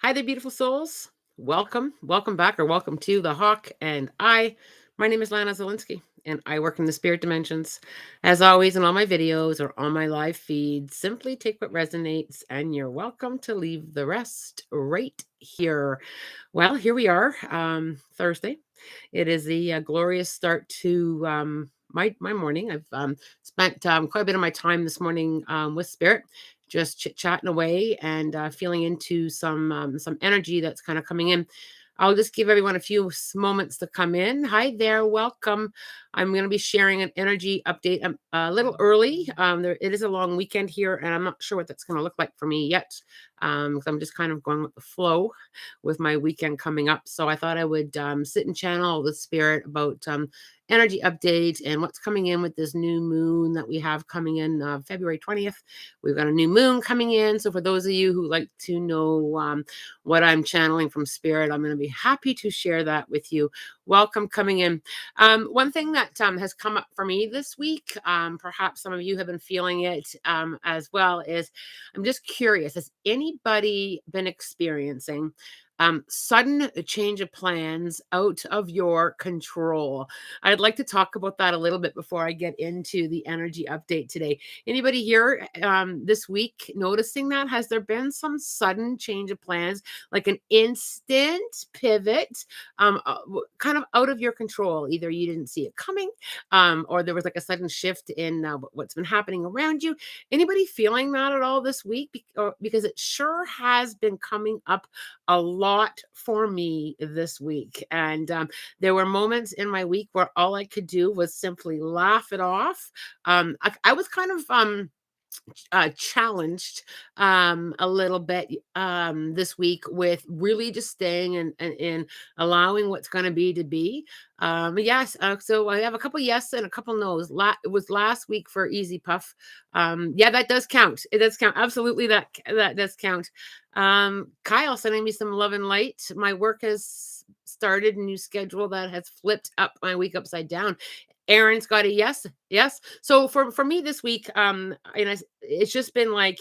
Hi there, beautiful souls. Welcome back, or welcome to The Hawk and I. My name is Lana Zelinsky, and I work in the spirit dimensions. As always, in all my videos or on my live feeds, simply take what resonates, and you're welcome to leave the rest right here. Well, here we are, Thursday. It is the glorious start to my morning. I've spent quite a bit of my time this morning with spirit, just chit chatting away and feeling into some energy that's kind of coming in. I'll just give everyone a few moments to come in. Hi there, welcome. I'm going to be sharing an energy update a little early. It is a long weekend here, and I'm not sure what that's going to look like for me yet. 'Cause I'm just kind of going with the flow with my weekend coming up. So I thought I would sit and channel the spirit about energy update and what's coming in with this new moon that we have coming in February 20th. We've got a new moon coming in. So for those of you who like to know what I'm channeling from spirit, I'm going to be happy to share that with you. Welcome coming in. One thing that has come up for me this week, perhaps some of you have been feeling it as well, is I'm just curious, has anybody been experiencing sudden change of plans out of your control? I'd like to talk about that a little bit before I get into the energy update today. Anybody here this week noticing that? Has there been some sudden change of plans, like an instant pivot, kind of out of your control? Either you didn't see it coming, or there was like a sudden shift in what's been happening around you. Anybody feeling that at all this week? Because it sure has been coming up a lot for me this week. And there were moments in my week where all I could do was simply laugh it off. I was kind of challenged a little bit this week with really just staying and allowing what's going to be to be. Yes, so I have a couple yes and a couple no's. It was last week for Easy Puff. Yeah, that does count. It does count. Absolutely, that does count. Kyle sending me some love and light. My work has started a new schedule that has flipped up my week upside down. Aaron's got a yes. Yes. So for me this week, it's just been like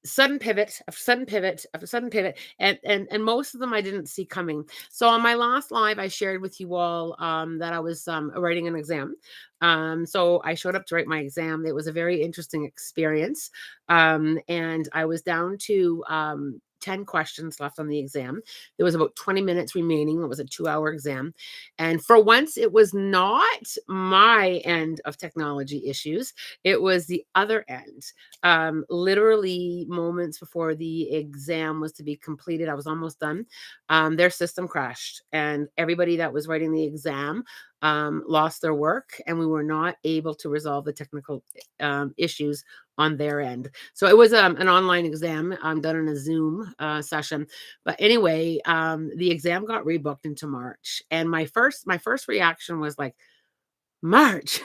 sudden pivot, a sudden pivot, a sudden pivot, and most of them I didn't see coming. So on my last live, I shared with you all that I was writing an exam. So I showed up to write my exam. It was a very interesting experience, and I was down to 10 questions left on the exam. There was about 20 minutes remaining. It was a 2-hour exam. And for once, it was not my end of technology issues. It was the other end. Literally moments before the exam was to be completed, I was almost done. Their system crashed, and everybody that was writing the exam lost their work, and we were not able to resolve the technical issues on their end. So it was an online exam done in a Zoom session. But anyway, the exam got rebooked into March, and my first reaction was like, March.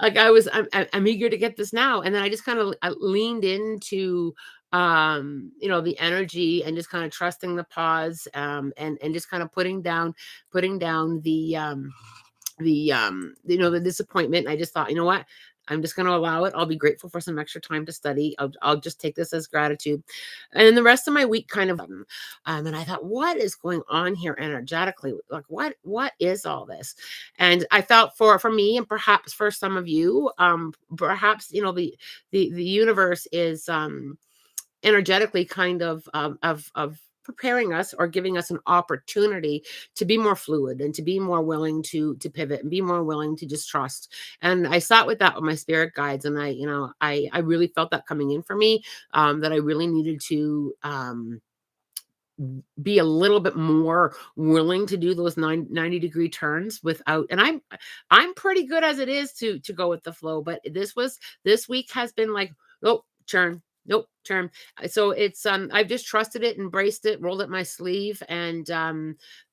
Like I'm eager to get this now. And then I just kind of leaned into the energy and just kind of trusting the pause, and just kind of putting down the disappointment. I just thought, you know what? I'm just going to allow it. I'll be grateful for some extra time to study. I'll just take this as gratitude. And then the rest of my week kind of, and I thought, what is going on here energetically? Like, what is all this? And I felt for me, and perhaps for some of you, perhaps, the universe is, energetically kind of preparing us or giving us an opportunity to be more fluid and to be more willing to pivot and be more willing to just trust. And I sat with that with my spirit guides, and I really felt that coming in for me, that I really needed to be a little bit more willing to do those 90-degree turns without. And I'm pretty good as it is to go with the flow, but this week has been like, oh, turn, nope, turn. So it's I've just trusted it, embraced it, rolled up my sleeve, and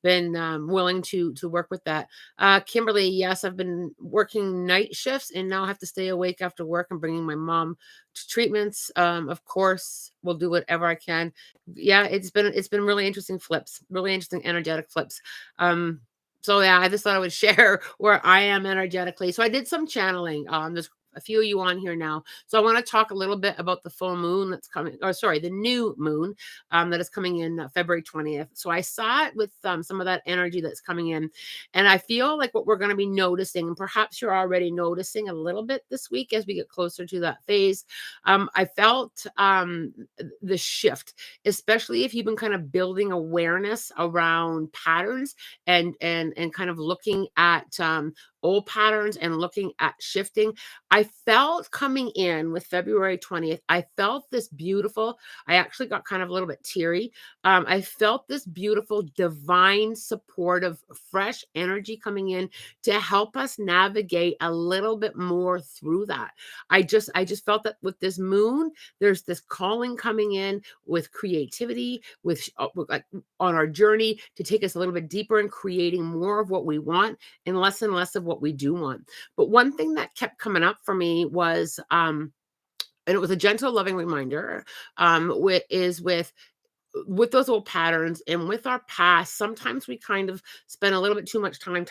been willing to work with that. Kimberly, yes, I've been working night shifts and now have to stay awake after work and bringing my mom to treatments. Of course, we'll do whatever I can. Yeah, it's been really interesting flips, really interesting energetic flips. So yeah, I just thought I would share where I am energetically. So I did some channeling. There's a few of you on here now. So I want to talk a little bit about the full moon that's coming, or sorry, the new moon that is coming in February 20th. So I saw it with some of that energy that's coming in. And I feel like what we're going to be noticing, and perhaps you're already noticing a little bit this week as we get closer to that phase. I felt the shift, especially if you've been kind of building awareness around patterns and kind of looking at old patterns and looking at shifting. I felt coming in with February 20th, I felt this beautiful, I actually got kind of a little bit teary. I felt this beautiful, divine, supportive, fresh energy coming in to help us navigate a little bit more through that. I just felt that with this moon, there's this calling coming in with creativity, with like on our journey to take us a little bit deeper in creating more of what we want and less of what we do want. But one thing that kept coming up for me was and it was a gentle loving reminder with those old patterns and with our past. Sometimes we kind of spend a little bit too much time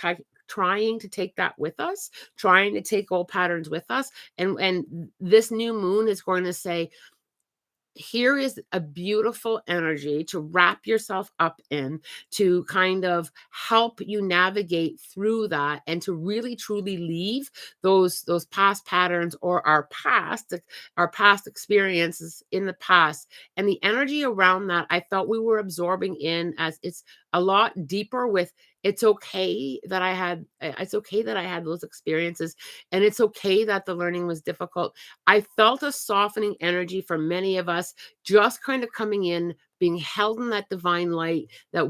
trying to take that with us, trying to take old patterns with us. And this new moon is going to say, here is a beautiful energy to wrap yourself up in, to kind of help you navigate through that and to really truly leave those past patterns or our past experiences in the past. And the energy around that, I felt we were absorbing in, as it's a lot deeper with, it's okay that I had those experiences, and it's okay that the learning was difficult. I felt a softening energy for many of us, just kind of coming in, being held in that divine light that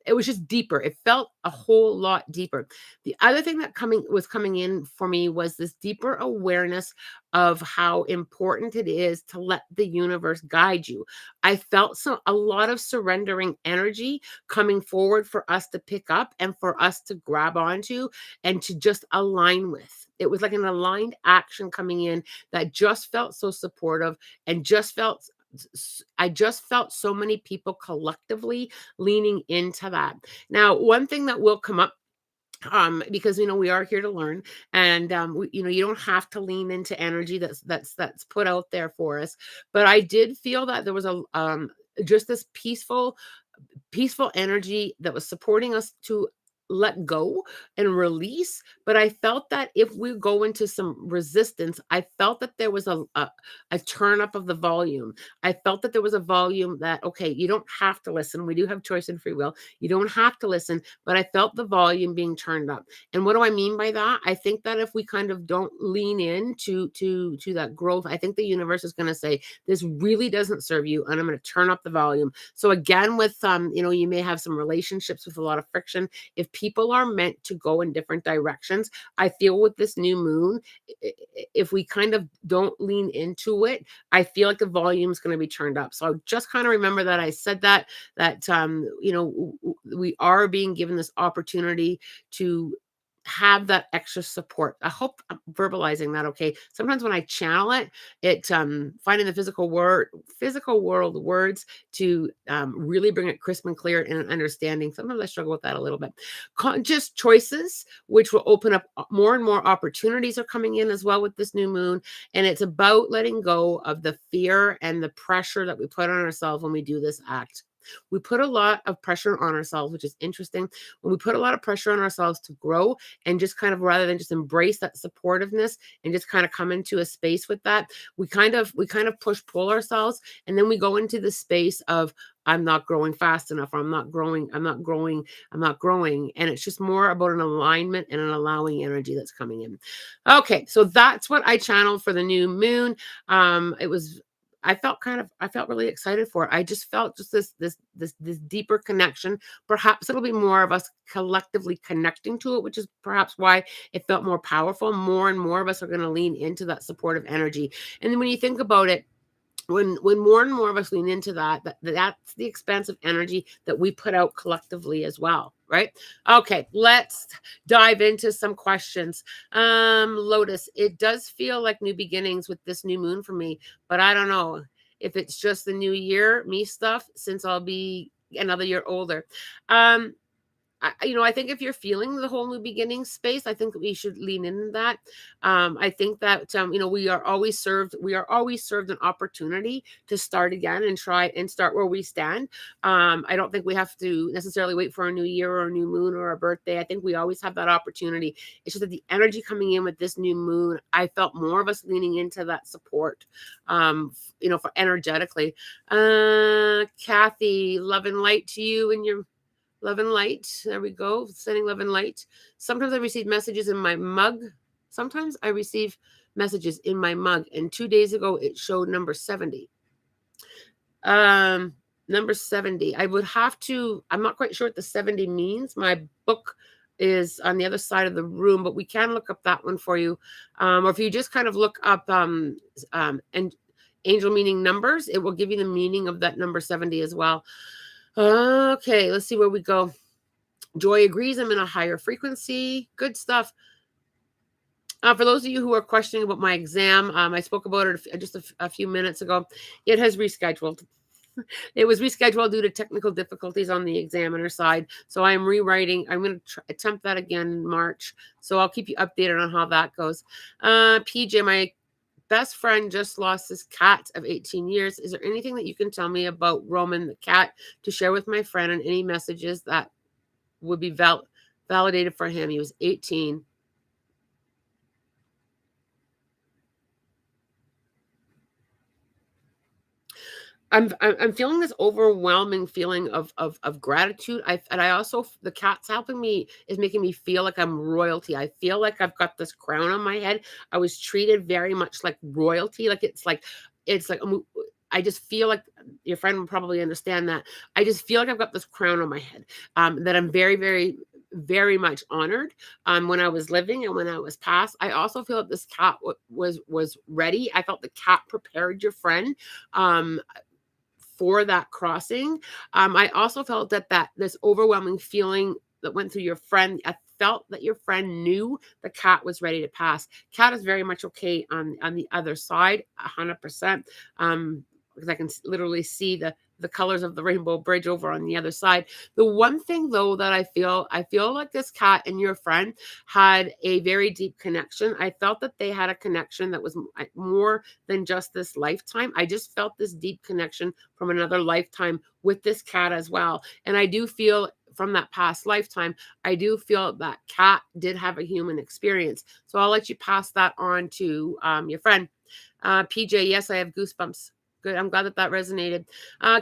it was just deeper. It felt a whole lot deeper. The other thing that coming in for me was this deeper awareness of how important it is to let the universe guide you. I felt a lot of surrendering energy coming forward for us to pick up and for us to grab onto and to just align with. It was like an aligned action coming in that just felt so supportive and I just felt so many people collectively leaning into that. Now, one thing that will come up, because we are here to learn, and you don't have to lean into energy that's put out there for us. But I did feel that there was a just this peaceful energy that was supporting us to let go and release. But I felt that if we go into some resistance, I felt that there was a turn up of the volume. I felt that there was a volume that, okay, you don't have to listen. We do have choice and free will. You don't have to listen, but I felt the volume being turned up. And what do I mean by that? I think that if we kind of don't lean in to that growth, I think the universe is going to say, this really doesn't serve you, and I'm going to turn up the volume. So again, with you may have some relationships with a lot of friction. If people are meant to go in different directions, I feel with this new moon, if we kind of don't lean into it, I feel like the volume is going to be turned up. So just kind of remember that I said that we are being given this opportunity to have that extra support. I hope I'm verbalizing that okay. Sometimes when I channel it finding the physical world words to really bring it crisp and clear and understanding. Sometimes I struggle with that a little bit. Conscious choices, which will open up more and more opportunities, are coming in as well with this new moon. And it's about letting go of the fear and the pressure that we put on ourselves when we do this act. We put a lot of pressure on ourselves, which is interesting. When we put a lot of pressure on ourselves to grow and just kind of, rather than just embrace that supportiveness and just kind of come into a space with that, we kind of push pull ourselves, and then we go into the space of, I'm not growing fast enough, or I'm not growing, I'm not growing. And it's just more about an alignment and an allowing energy that's coming in. Okay, so that's what I channeled for the new moon. It was I felt really excited for it. I just felt just this deeper connection. Perhaps it'll be more of us collectively connecting to it, which is perhaps why it felt more powerful. More and more of us are going to lean into that supportive energy. And then when you think about it, when more and more of us lean into that's the expansive energy that we put out collectively as well, right? Okay, let's dive into some questions. Lotus, it does feel like new beginnings with this new moon for me, but I don't know if it's just the new year me stuff, since I'll be another year older. um I think if you're feeling the whole new beginning space, I think we should lean into that. I think that we are always served an opportunity to start again and try and start where we stand. I don't think we have to necessarily wait for a new year or a new moon or a birthday. I think we always have that opportunity. It's just that the energy coming in with this new moon, I felt more of us leaning into that support, for energetically. Kathy, love and light to you and your love and light. There we go. Sending love and light. Sometimes I receive messages in my mug. Sometimes I receive messages in my mug. And 2 days ago, it showed number 70. Number 70. I'm not quite sure what the 70 means. My book is on the other side of the room, but we can look up that one for you. Or if you just kind of look up and angel meaning numbers, it will give you the meaning of that number 70 as well. Okay, let's see where we go. Joy agrees I'm in a higher frequency. Good stuff. For those of you who are questioning about my exam, I spoke about it just a few minutes ago. It has rescheduled. It was rescheduled due to technical difficulties on the examiner side. So I'm rewriting. I'm going to attempt that again in March. So I'll keep you updated on how that goes. PJ, my best friend just lost his cat of 18 years. Is there anything that you can tell me about Roman the cat to share with my friend and any messages that would be validated for him? He was 18. I'm feeling this overwhelming feeling of gratitude. I also, the cat's helping me, is making me feel like I'm royalty. I feel like I've got this crown on my head. I was treated very much like royalty. I just feel like your friend would probably understand that. I just feel like I've got this crown on my head. That I'm very, very, very much honored. When I was living and when I was passed, I also feel that this cat was ready. I felt the cat prepared your friend. For that crossing. I also felt that this overwhelming feeling that went through your friend. I felt that your friend knew the cat was ready to pass. Cat is very much okay on the other side, 100%. Because I can literally see the colors of the rainbow bridge over on the other side. The one thing though that I feel like this cat and your friend had a very deep connection. I felt that they had a connection that was more than just this lifetime. I just felt this deep connection from another lifetime with this cat as well. And I do feel from that past lifetime, I do feel that cat did have a human experience. So I'll let you pass that on to your friend. PJ, yes, I have goosebumps. Good. I'm glad that resonated.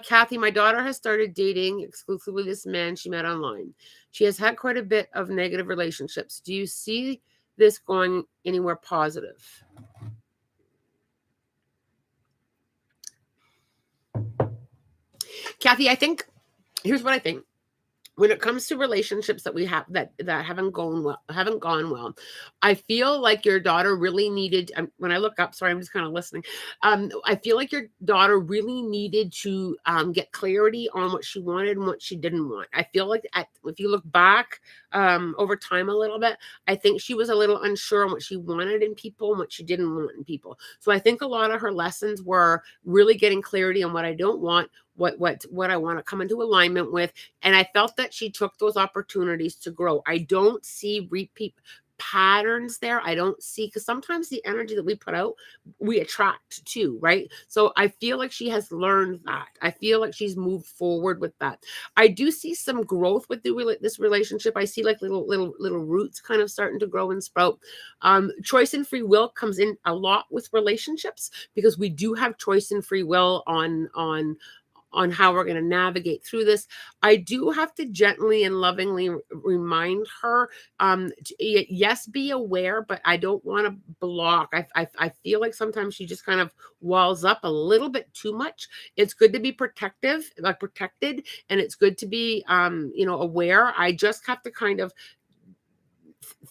Kathy, my daughter has started dating exclusively this man she met online. She has had quite a bit of negative relationships. Do you see this going anywhere positive? Kathy, here's what I think. When it comes to relationships that we have that haven't gone well, I feel like your daughter really needed, when I look up, sorry, I'm just kind of listening. I feel like your daughter really needed to get clarity on what she wanted and what she didn't want. I feel like if you look back over time a little bit, I think she was a little unsure on what she wanted in people and what she didn't want in people. So I think a lot of her lessons were really getting clarity on what I don't want, what I want to come into alignment with. And I felt that she took those opportunities to grow. I don't see repeat patterns there. I don't see, because sometimes the energy that we put out, we attract too, right? So I feel like she has learned that. I feel like she's moved forward with that. I do see some growth with this relationship. I see like little roots kind of starting to grow and sprout. Choice and free will comes in a lot with relationships, because we do have choice and free will on how we're going to navigate through this. I do have to gently and lovingly remind her, yes, be aware, but I don't want to block. I feel like sometimes she just kind of walls up a little bit too much. It's good to be protected, and it's good to be, aware. I just have to kind of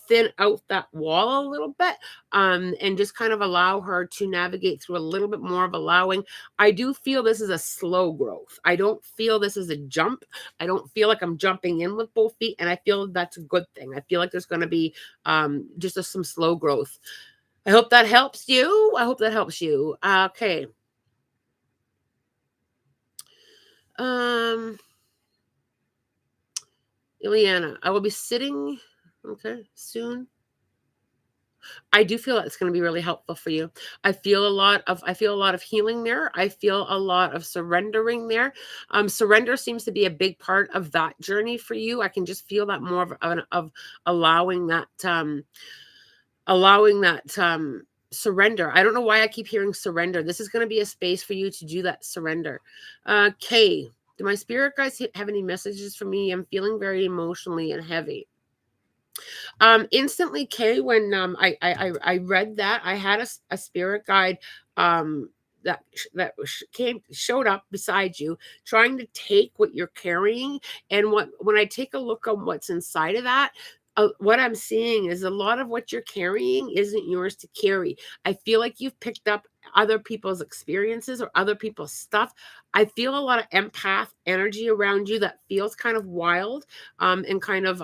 thin out that wall a little bit, and just kind of allow her to navigate through a little bit more of allowing. I do feel this is a slow growth. I don't feel this is a jump. I don't feel like I'm jumping in with both feet, and I feel that's a good thing. I feel like there's going to be just some slow growth. I hope that helps you. Okay. Ileana, I will be sitting, okay, soon. I do feel it's going to be really helpful for you. I feel a lot of healing there. I feel a lot of surrendering there. Surrender seems to be a big part of that journey for you. I can just feel that more of allowing that allowing that surrender. I don't know why I keep hearing surrender. This is going to be a space for you to do that surrender. Kay, do my spirit guys have any messages for me? I'm feeling very emotionally and heavy. Instantly, Kay, when I read that, I had a spirit guide that showed up beside you, trying to take what you're carrying, and when I take a look on what's inside of that. What I'm seeing is a lot of what you're carrying isn't yours to carry. I feel like you've picked up other people's experiences or other people's stuff. I feel a lot of empath energy around you that feels kind of wild, and kind of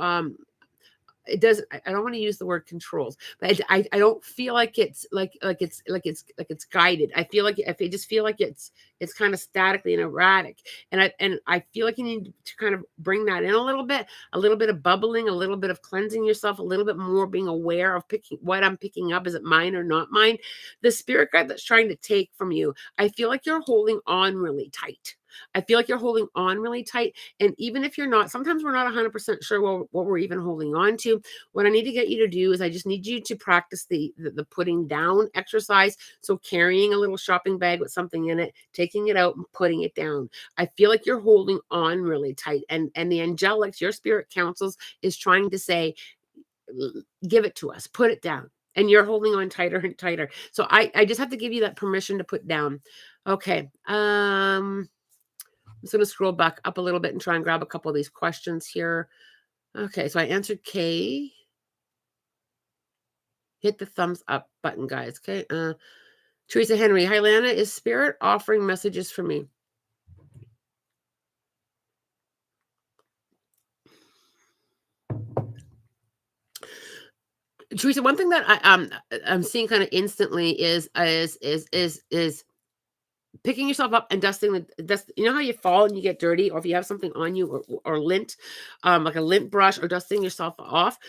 it doesn't, I don't want to use the word controls, but I don't feel like it's like it's guided. I feel like if I just feel like it's kind of statically and erratic, and I feel like you need to kind of bring that in a little bit of bubbling, a little bit of cleansing yourself, a little bit more being aware of picking what I'm picking up. Is it mine or not mine? The spirit guide that's trying to take from you, I feel like you're holding on really tight. I feel like you're holding on really tight. And even if you're not, sometimes we're not 100% sure what we're even holding on to. What I need to get you to do is I just need you to practice the putting down exercise. So carrying a little shopping bag with something in it, taking it out and putting it down. I feel like you're holding on really tight. And the angelics, your spirit councils, is trying to say, give it to us, put it down. And you're holding on tighter and tighter. So I just have to give you that permission to put down. Okay. I'm just going to scroll back up a little bit and try and grab a couple of these questions here. Okay, so I answered K. Hit the thumbs up button, guys. Okay. Teresa Henry. Hi, Lana. Is Spirit offering messages for me? Teresa, one thing that I'm seeing kind of instantly is picking yourself up and dusting the dust. You know how you fall and you get dirty, or if you have something on you, or lint, like a lint brush, or dusting yourself off.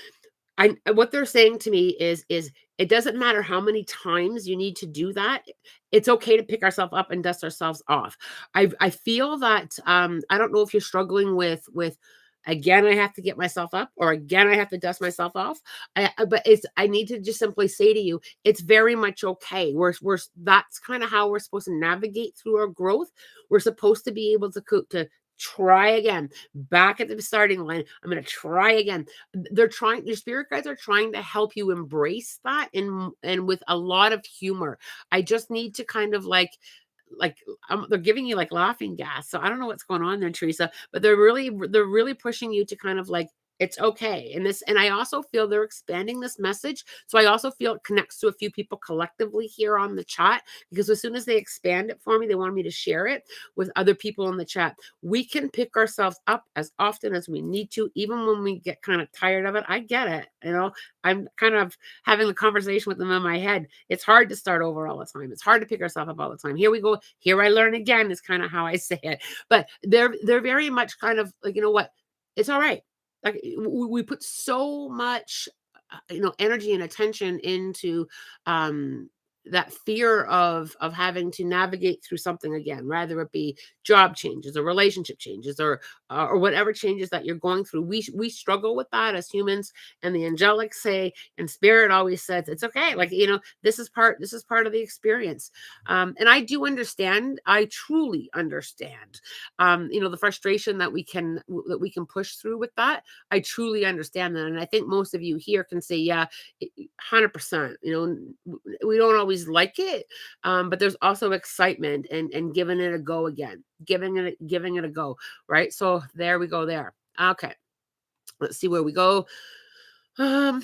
What they're saying to me is it doesn't matter how many times you need to do that. It's okay to pick ourselves up and dust ourselves off. I feel that I don't know if you're struggling with again I have to get myself up, or again I have to dust myself off. But I need to just simply say to you, it's very much okay. We're That's kind of how we're supposed to navigate through our growth. We're supposed to be able to try again, back at the starting line. I'm going to try again. Your spirit guides are trying to help you embrace that, and with a lot of humor. I just need to kind of like they're giving you like laughing gas. So I don't know what's going on there, Teresa, but they're really pushing you to kind of like, it's okay. And I also feel they're expanding this message. So I also feel it connects to a few people collectively here on the chat, because as soon as they expand it for me, they want me to share it with other people in the chat. We can pick ourselves up as often as we need to, even when we get kind of tired of it. I get it. I'm kind of having the conversation with them in my head. It's hard to start over all the time. It's hard to pick ourselves up all the time. Here we go. Here I learn again is kind of how I say it. But they're very much kind of like, you know what? It's all right. Like we put so much energy and attention into that fear of having to navigate through something again, rather it be job changes or relationship changes, or whatever changes that you're going through. We struggle with that as humans, and the angelic say, and spirit always says, it's okay. Like, this is part of the experience. And I do understand. I truly understand. The frustration that we can push through with that. I truly understand that, and I think most of you here can say, yeah, 100%. We don't always like it, but there's also excitement and giving it a go again, giving it a go, right? So there we go there. Okay, let's see where we go. um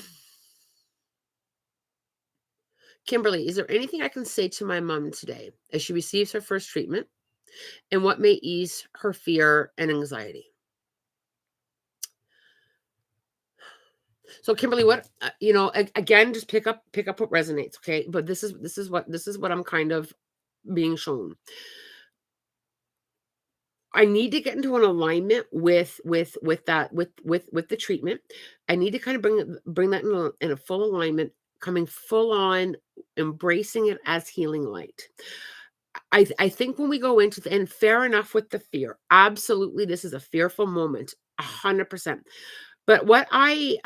Kimberly, is there anything I can say to my mom today as she receives her first treatment, and what may ease her fear and anxiety? So Kimberly, what again, just pick up what resonates, okay? But this is what I'm kind of being shown. I need to get into an alignment with that with the treatment. I need to kind of bring that in a full alignment, coming full on, embracing it as healing light. I think when we go into and fair enough with the fear, absolutely, this is a fearful moment, 100%. But what I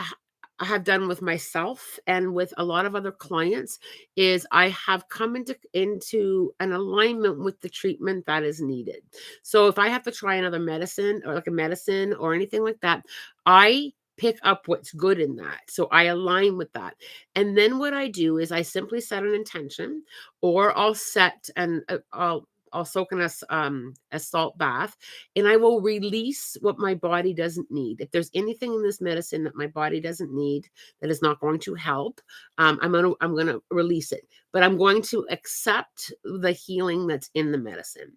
have done with myself and with a lot of other clients is I have come into an alignment with the treatment that is needed. So if I have to try another medicine or like a medicine or anything like that, I pick up what's good in that. So I align with that. And then what I do is I simply set an intention, or I'll set and I'll soak in a salt bath, and I will release what my body doesn't need. If there's anything in this medicine that my body doesn't need, that is not going to help, I'm gonna release it. But I'm going to accept the healing that's in the medicine,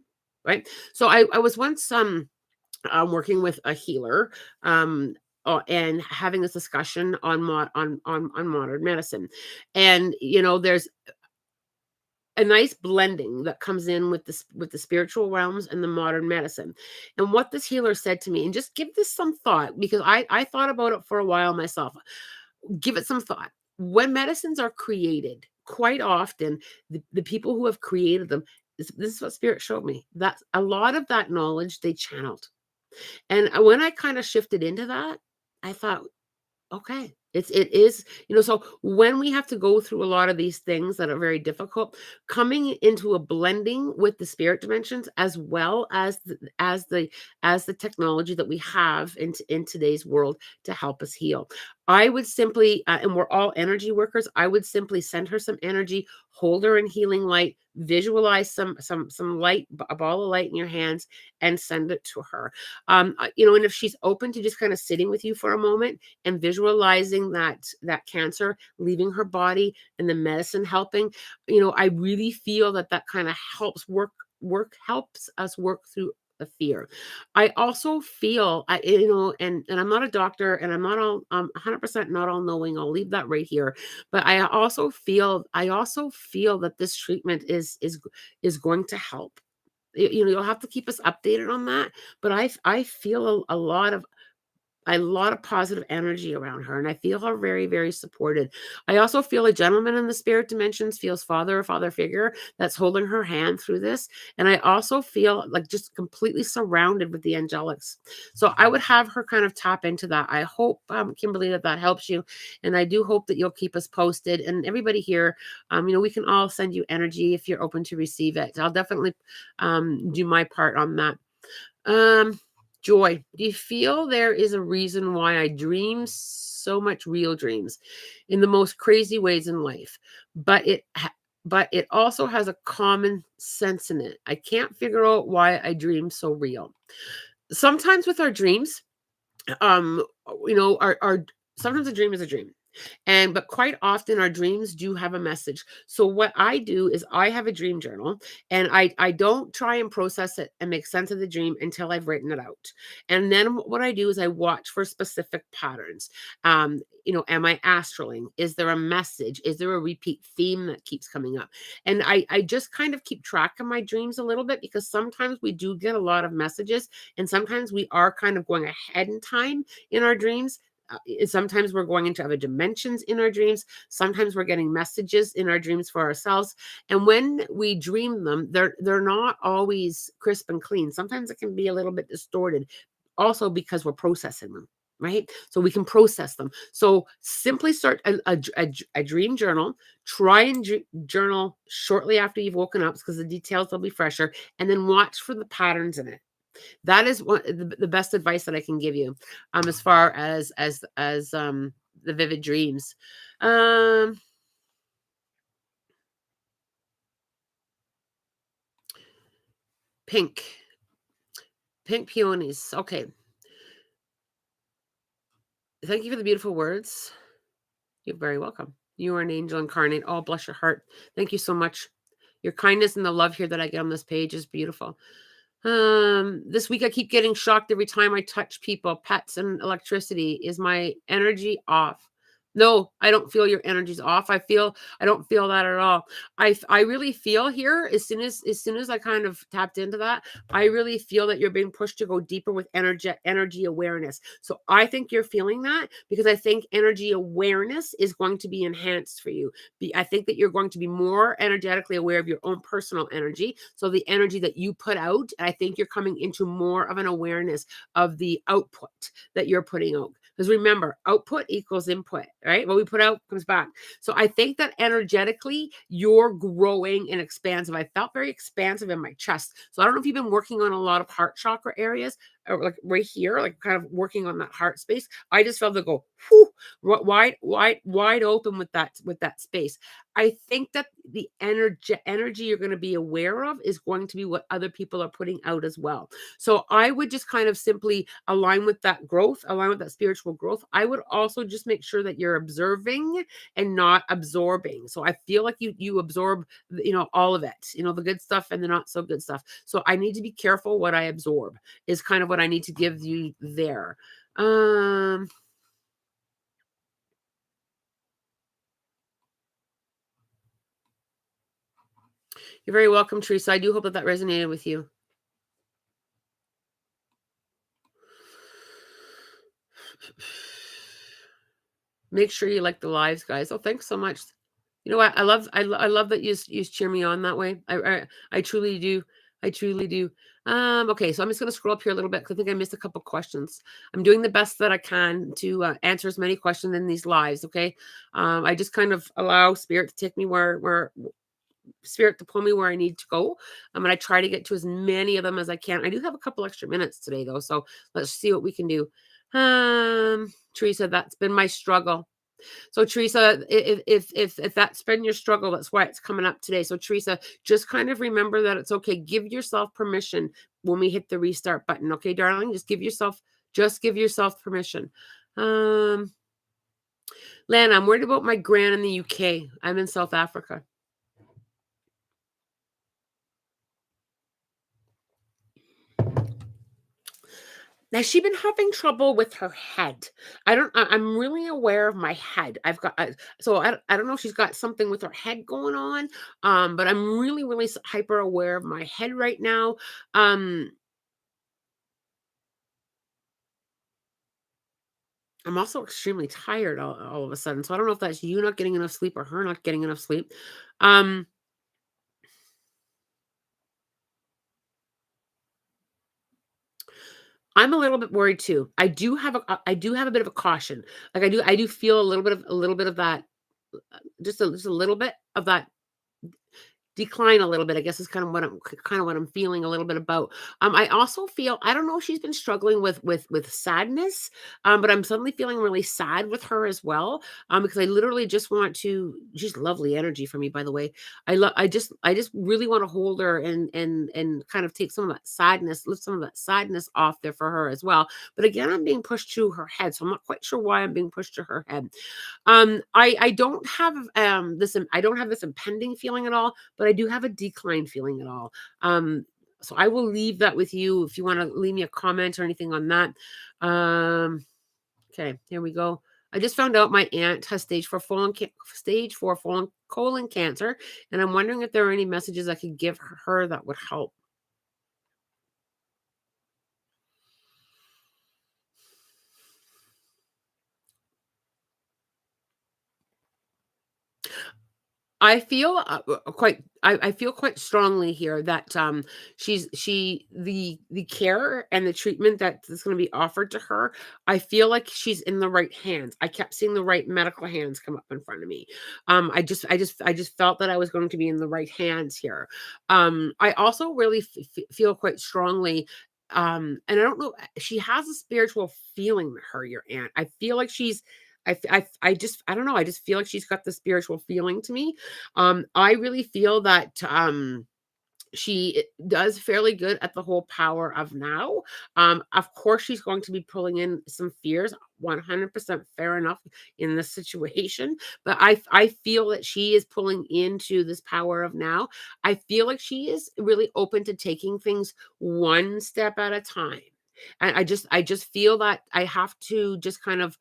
right? So I was once working with a healer, and having this discussion on on modern medicine, and there's a nice blending that comes in with the spiritual realms and the modern medicine. And what this healer said to me, and just give this some thought, because I thought about it for a while myself. Give it some thought. When medicines are created, quite often the people who have created them, this is what spirit showed me, that a lot of that knowledge they channeled. And when I kind of shifted into that, I thought, okay. It is, so when we have to go through a lot of these things that are very difficult, coming into a blending with the spirit dimensions, as well as the technology that we have in today's world to help us heal. I would simply, and we're all energy workers, I would simply send her some energy, hold her in healing light, visualize some light, a ball of light in your hands, and send it to her. And if she's open to just kind of sitting with you for a moment and visualizing that cancer leaving her body and the medicine helping, I really feel that kind of helps us work through the fear. I also feel, and I'm not a doctor, and I'm not all 100% not all knowing. I'll leave that right here. But I also feel that this treatment is going to help. You'll have to keep us updated on that. But I feel a lot of positive energy around her, and I feel her very, very supported. I also feel a gentleman in the spirit dimensions feels a father figure that's holding her hand through this. And I also feel like just completely surrounded with the angelics. So I would have her kind of tap into that. I hope, Kimberly, that helps you. And I do hope that you'll keep us posted. And everybody here, we can all send you energy if you're open to receive it. I'll definitely do my part on that. Joy, do you feel there is a reason why I dream so much real dreams in the most crazy ways in life, but it also has a common sense in it? I can't figure out why I dream so real. Sometimes with our dreams, um, our sometimes a dream is a dream. But quite often our dreams do have a message. So what I do is I have a dream journal, and I don't try and process it and make sense of the dream until I've written it out. And then what I do is I watch for specific patterns. Am I astraling? Is there a message? Is there a repeat theme that keeps coming up? And I just kind of keep track of my dreams a little bit, because sometimes we do get a lot of messages, and sometimes we are kind of going ahead in time in our dreams. Sometimes we're going into other dimensions in our dreams. Sometimes we're getting messages in our dreams for ourselves. And when we dream them, they're not always crisp and clean. Sometimes it can be a little bit distorted, also because we're processing them. Right? So we can process them. So simply start a dream journal. Try and journal shortly after you've woken up, because the details will be fresher, and then watch for the patterns in it. That is the best advice that I can give you, as far as the vivid dreams. Um, pink, pink peonies. Okay. Thank you for the beautiful words. You're very welcome. You are an angel incarnate. Oh, bless your heart. Thank you so much. Your kindness and the love here that I get on this page is beautiful. This week I keep getting shocked every time I touch people, pets, and electricity. Is my energy off? No, I don't feel your energy's off. I don't feel that at all. I really feel here as soon as I kind of tapped into that, I really feel that you're being pushed to go deeper with energy awareness. So I think you're feeling that because I think energy awareness is going to be enhanced for you. I think that you're going to be more energetically aware of your own personal energy. So the energy that you put out, I think you're coming into more of an awareness of the output that you're putting out. Because remember, output equals input, right? What we put out comes back. So I think that energetically, you're growing and expansive. I felt very expansive in my chest. So I don't know if you've been working on a lot of heart chakra areas, or like right here, like kind of working on that heart space. I just felt it go whew, wide open with that space. I think that the energy you're going to be aware of is going to be what other people are putting out as well. So I would just kind of simply align with that growth, align with that spiritual growth. I would also just make sure that you're observing and not absorbing. So I feel like you absorb, all of it, the good stuff and the not so good stuff. So I need to be careful what I absorb is kind of what I need to give you there. Um, you're very welcome, Teresa. I do hope that that resonated with you. Make sure you like the lives, guys. Oh, thanks so much. You know what? I love that you cheer me on that way. I truly do. I truly do. Okay, so I'm just gonna scroll up here a little bit because I think I missed a couple questions. I'm doing the best that I can to answer as many questions in these lives. Okay, I just kind of allow spirit to take me where spirit to pull me where I need to go. And I try to get to as many of them as I can. I do have a couple extra minutes today though, so let's see what we can do. Teresa, that's been my struggle. So Teresa, if that's been your struggle, that's why it's coming up today. So Teresa, just kind of remember that it's okay. Give yourself permission when we hit the restart button. Okay, darling? Just give yourself permission. Um, Lana, I'm worried about my gran in the UK. I'm in South Africa. Now she been having trouble with her head. I'm really aware of my head. I don't know if she's got something with her head going on. But I'm really hyper aware of my head right now. Um, I'm also extremely tired all of a sudden. So I don't know if that's you not getting enough sleep or her not getting enough sleep. Um, I'm a little bit worried too. I do have a bit of a caution. Like I do feel a little bit of that, just a little bit of that decline a little bit, I guess is kind of what I'm feeling a little bit about. I also feel I don't know if she's been struggling with sadness, but I'm suddenly feeling really sad with her as well. Because I literally just want to she's lovely energy for me, by the way. I just really want to hold her and kind of take some of that sadness, lift some of that sadness off there for her as well. But again, I'm being pushed to her head, so I'm not quite sure why I'm being pushed to her head. I don't have I don't have this impending feeling at all, but I do have a decline feeling at all. So I will leave that with you if you want to leave me a comment or anything on that. Okay, here we go. I just found out my aunt has stage 4 colon cancer, and I'm wondering if there are any messages I could give her that would help. I feel quite strongly here that the care and the treatment that is going to be offered to her, I feel like she's in the right hands. I kept seeing the right medical hands come up in front of me. I just felt that I was going to be in the right hands here. I also really feel quite strongly, and I don't know, she has a spiritual feeling, her, your aunt. I feel like I don't know. I just feel like she's got the spiritual feeling to me. I really feel that she does fairly good at the whole power of now. Of course, she's going to be pulling in some fears. 100% fair enough in this situation, but I feel that she is pulling into this power of now. I feel like she is really open to taking things one step at a time, and I just feel that I have to just kind of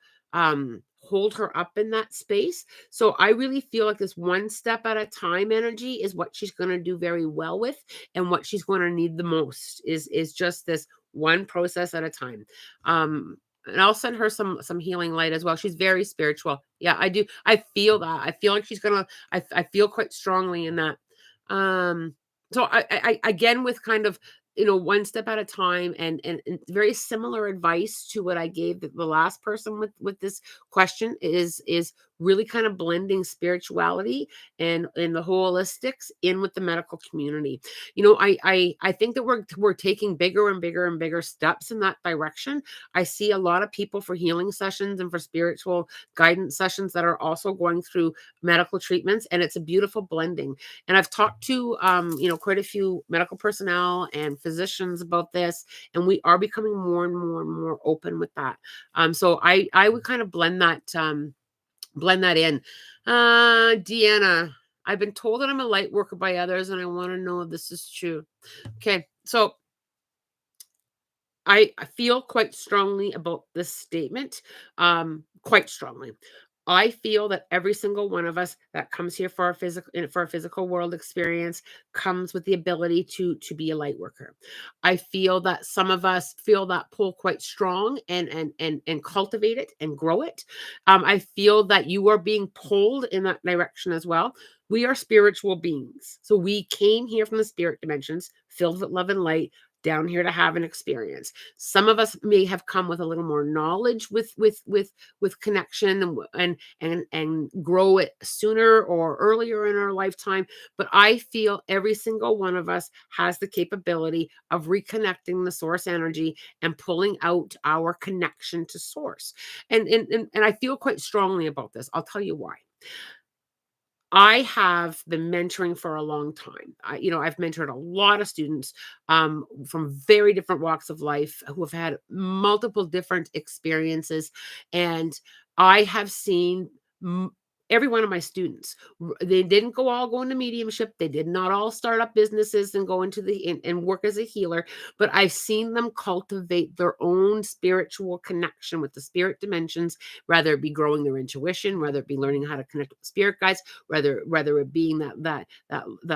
hold her up in that space. So I really feel like this one step at a time energy is what she's going to do very well with, and what she's going to need the most is just this one process at a time. And I'll send her some healing light as well. She's very spiritual. Yeah, I do. I feel that. I feel like she's gonna. I feel quite strongly in that. Um, so I again with kind of one step at a time, and very similar advice to what I gave the last person with this question is really kind of blending spirituality and the holistics in with the medical community. I think that we're taking bigger and bigger and bigger steps in that direction. I see a lot of people for healing sessions and for spiritual guidance sessions that are also going through medical treatments, and it's a beautiful blending. And I've talked to quite a few medical personnel and physicians about this, and we are becoming more and more and more open with that. So I would kind of blend that in. Deanna, I've been told that I'm a light worker by others, and I want to know if this is true. Okay, so I feel quite strongly about this statement, quite strongly. I feel that every single one of us that comes here for a physical world experience comes with the ability to be a light worker. I feel that some of us feel that pull quite strong and cultivate it and grow it. I feel that you are being pulled in that direction as well. We are spiritual beings, so we came here from the spirit dimensions, filled with love and light, down here to have an experience. Some of us may have come with a little more knowledge with connection and grow it sooner or earlier in our lifetime. But I feel every single one of us has the capability of reconnecting the source energy and pulling out our connection to source. And I feel quite strongly about this. I'll tell you why. I have been mentoring for a long time. I've mentored a lot of students from very different walks of life who have had multiple different experiences, and I have seen every one of my students. They didn't go into mediumship. They did not all start up businesses and go into and work as a healer, but I've seen them cultivate their own spiritual connection with the spirit dimensions, whether it be growing their intuition, whether it be learning how to connect with spirit guides, whether it being that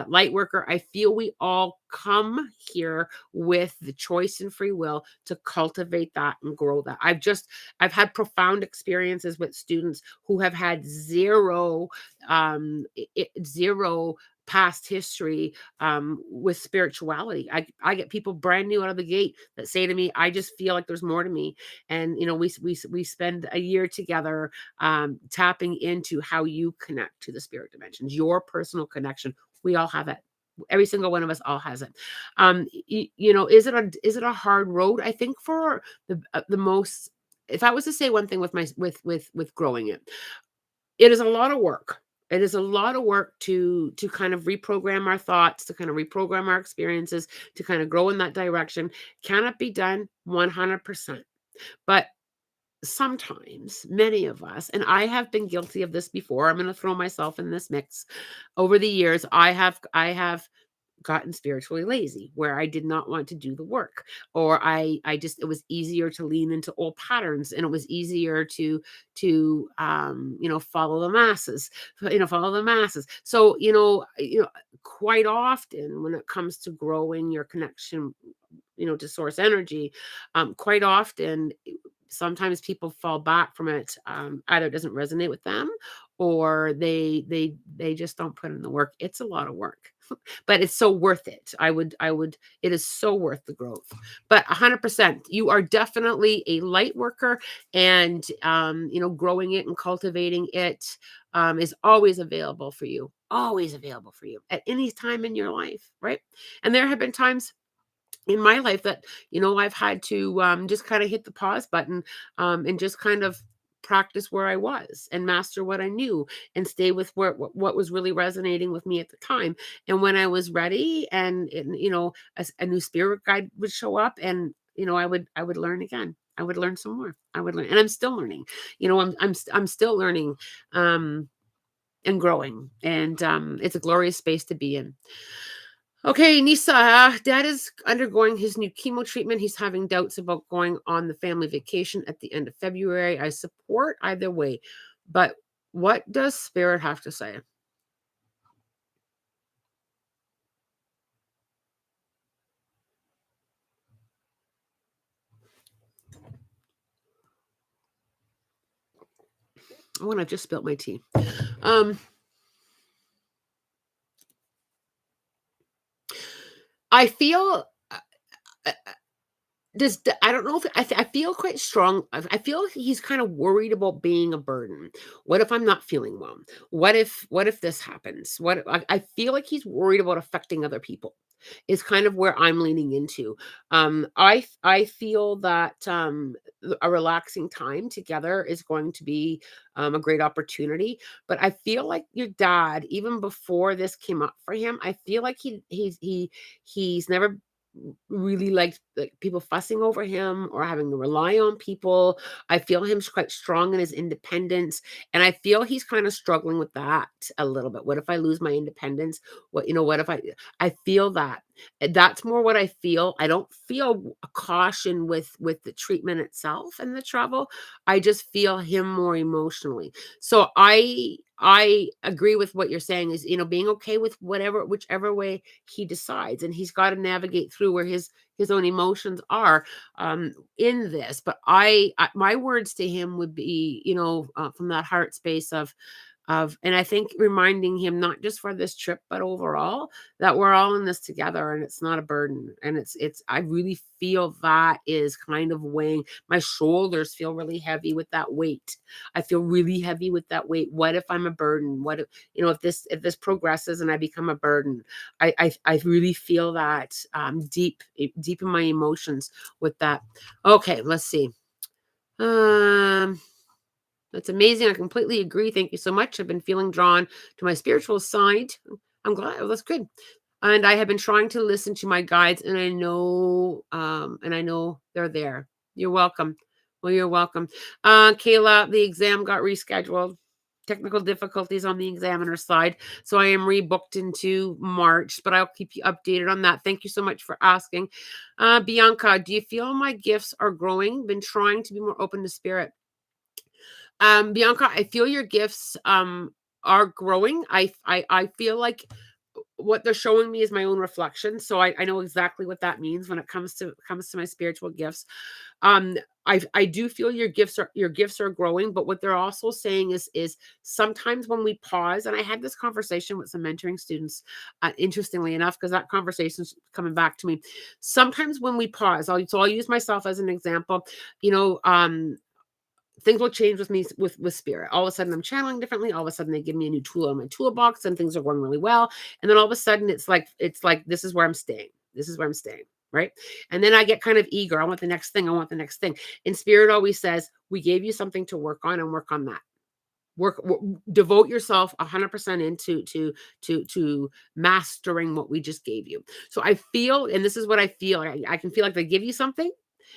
light worker. I feel we all come here with the choice and free will to cultivate that and grow that. I've had profound experiences with students who have had zero past history with spirituality. I get people brand new out of the gate that say to me, I just feel like there's more to me. And we spend a year together tapping into how you connect to the spirit dimensions, your personal connection. We all have it. Every single one of us all has it. Is it a hard road? I think for the most, if I was to say one thing with with growing it, it is a lot of work. It is a lot of work to kind of reprogram our thoughts, to kind of reprogram our experiences, to kind of grow in that direction. Cannot be done 100%. But sometimes, many of us, and I have been guilty of this before, I'm going to throw myself in this mix. Over the years, I have gotten spiritually lazy, where I did not want to do the work, or I just, it was easier to lean into old patterns, and it was easier to follow the masses, so quite often when it comes to growing your connection to source energy, quite often sometimes people fall back from it. Either it doesn't resonate with them, or they just don't put in the work. It's a lot of work, but it's so worth it. I would it is so worth the growth. But 100%, you are definitely a light worker, and growing it and cultivating it is always available for you. Always available for you at any time in your life, right? And there have been times in my life that I've had to just kind of hit the pause button, and just kind of practice where I was and master what I knew and stay with what was really resonating with me at the time. And when I was ready, and a new spirit guide would show up, and I would learn again. I would learn some more. I would learn, and I'm still learning. I'm still learning, um and growing, and it's a glorious space to be in. Okay, Nisa, dad is undergoing his new chemo treatment. He's having doubts about going on the family vacation at the end of February. I support either way, but what does spirit have to say? Oh, and I just spilled my tea. Um, I feel uh, I don't know if I feel quite strong. I feel he's kind of worried about being a burden. What if I'm not feeling well? What if this happens? I feel like he's worried about affecting other people. Is kind of where I'm leaning into. I feel that a relaxing time together is going to be a great opportunity. But I feel like your dad, even before this came up for him, I feel like he's never really liked like people fussing over him or having to rely on people. I feel him quite strong in his independence, and I feel he's kind of struggling with that a little bit. What if I lose my independence? What if I feel that. That's more what I feel. I don't feel a caution with the treatment itself and the travel. I just feel him more emotionally. So I agree with what you're saying is, being okay with whichever way he decides, and he's got to navigate through where his own emotions are in this. But my words to him would be, from that heart space and I think reminding him not just for this trip but overall that we're all in this together and it's not a burden, and it's I really feel that is kind of weighing. My shoulders feel really heavy with that weight. I feel really heavy with that weight. What if I'm a burden? What if, if this progresses and I become a burden? I really feel that deep in my emotions with that. Okay, let's see. um that's amazing. I completely agree. Thank you so much. I've been feeling drawn to my spiritual side. I'm glad. Well, that's good. And I have been trying to listen to my guides, and I know they're there. You're welcome. Well, you're welcome. Kayla, the exam got rescheduled. Technical difficulties on the examiner side. So I am rebooked into March, but I'll keep you updated on that. Thank you so much for asking. Bianca, do you feel my gifts are growing? Been trying to be more open to spirit. Bianca, I feel your gifts are growing. I feel like what they're showing me is my own reflection. So I know exactly what that means when it comes to my spiritual gifts. Um I do feel your gifts are growing, but what they're also saying is sometimes when we pause, and I had this conversation with some mentoring students, interestingly enough, because that conversation's coming back to me. Sometimes when we pause, I'll use myself as an example. You know, things will change with me with spirit. All of a sudden I'm channeling differently. All of a sudden they give me a new tool in my toolbox and things are going really well. And then all of a sudden it's like this is where I'm staying. This is where I'm staying. Right. And then I get kind of eager. I want the next thing. I want the next thing. And spirit always says, we gave you something to work on, and work on that. Devote yourself 100% into to mastering what we just gave you. So I feel, and this is what I feel. I can feel like they give you something.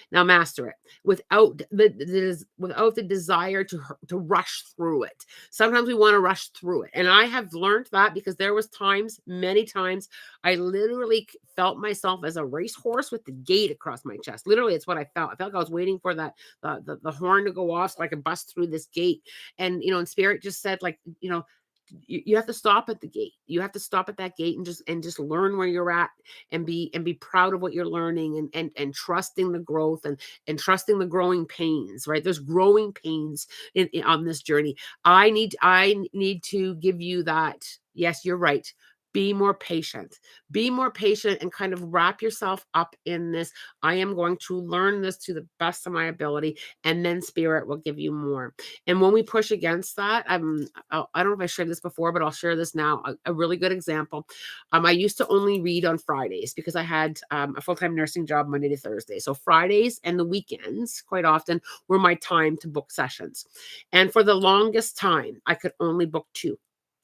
Now master it without the desire to rush through it. Sometimes we want to rush through it, and I have learned that because there was times, many times, I literally felt myself as a racehorse with the gate across my chest. Literally, it's what I felt. I felt like I was waiting for that the horn to go off so I could bust through this gate. And and spirit just said, like, you have to stop at the gate. You have to stop at that gate and just learn where you're at, and be proud of what you're learning, and trusting the growth, and trusting the growing pains, right? There's growing pains on this journey. I need to give you that. Yes, you're right. Be more patient. Be more patient and kind of wrap yourself up in this. I am going to learn this to the best of my ability, and then spirit will give you more. And when we push against that, I don't know if I shared this before, but I'll share this now. A really good example. I used to only read on Fridays because I had a full time nursing job Monday to Thursday. So Fridays and the weekends, quite often, were my time to book sessions. And for the longest time, I could only book two.